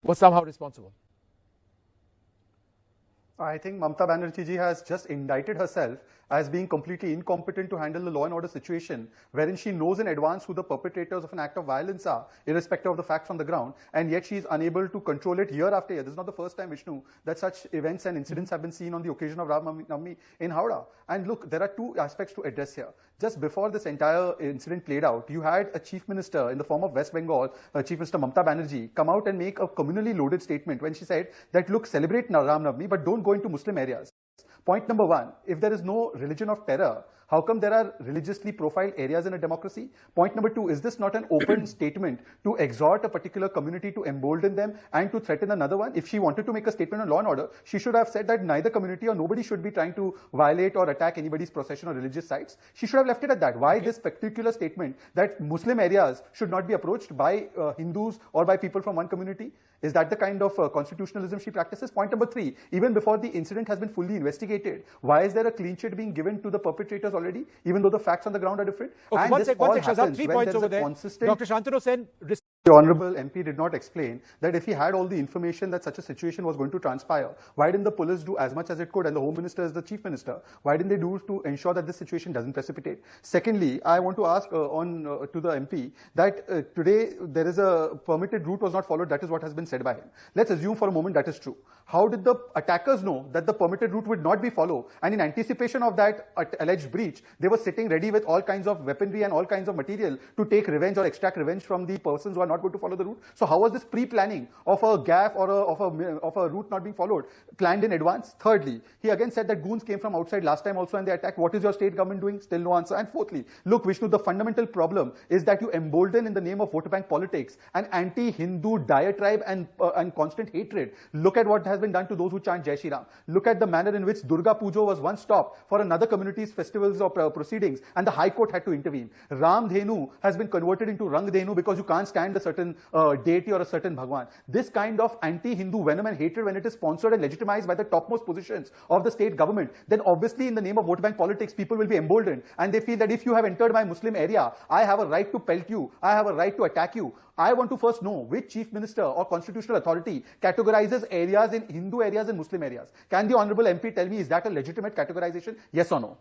was somehow responsible? I think Mamata Banerjee ji has just indicted herself as being completely incompetent to handle the law and order situation, wherein she knows in advance who the perpetrators of an act of violence are, irrespective of the facts on the ground, and yet she is unable to control it year after year. This is not the first time, Vishnu, that such events and incidents have been seen on the occasion of Navmi in Howrah. And look, there are two aspects to address here. Just before this entire incident played out, you had a chief minister in the form of West Bengal, Chief Minister Mamata Banerjee, come out and make a communally loaded statement when she said that, look, celebrate Ram Navmi, but don't go into Muslim areas. Point number one, if there is no religion of terror, how come there are religiously profiled areas in a democracy? Point number two, is this not an open statement to exhort a particular community to embolden them and to threaten another one? If she wanted to make a statement on law and order, she should have said that neither community or nobody should be trying to violate or attack anybody's procession or religious sites. She should have left it at that. Why this particular statement that Muslim areas should not be approached by Hindus or by people from one community? Is that the kind of constitutionalism she practices? Point number three, even before the incident has been fully investigated, why is there a clean sheet being given to the perpetrators already, even though the facts on the ground are different? Okay, and one this sec, all Shehzad, happens 3 when points there is over a there. consistent... Dr. Shantanu Sen... The Honorable MP did not explain that if he had all the information that such a situation was going to transpire, why didn't the police do as much as it could, and the Home Minister is the Chief Minister? Why didn't they do to ensure that this situation doesn't precipitate? Secondly, I want to ask to the MP that today there is a permitted route was not followed. That is what has been said by him. Let's assume for a moment that is true. How did the attackers know that the permitted route would not be followed? And in anticipation of that alleged breach, they were sitting ready with all kinds of weaponry and all kinds of material to take revenge or extract revenge from the persons who are not going to follow the route. So how was this pre-planning of a gaffe or of a route not being followed planned in advance? Thirdly, he again said that goons came from outside last time also and they attacked. What is your state government doing? Still no answer. And fourthly, look, Vishnu, the fundamental problem is that you embolden in the name of vote bank politics an anti-Hindu diatribe and constant hatred. Look at what has been done to those who chant Jai Shri Ram. Look at the manner in which Durga Puja was once stopped for another community's festivals or proceedings, and the High Court had to intervene. Ram Dhenu has been converted into Rang Dhenu because you can't stand a certain deity or a certain Bhagwan. This kind of anti-Hindu venom and hatred, when it is sponsored and legitimized by the topmost positions of the state government, then obviously in the name of vote bank politics, people will be emboldened, and they feel that if you have entered my Muslim area, I have a right to pelt you, I have a right to attack you. I want to first know which chief minister or constitutional authority categorizes areas in Hindu areas and Muslim areas. Can the Honorable MP tell me, is that a legitimate categorization? Yes or no?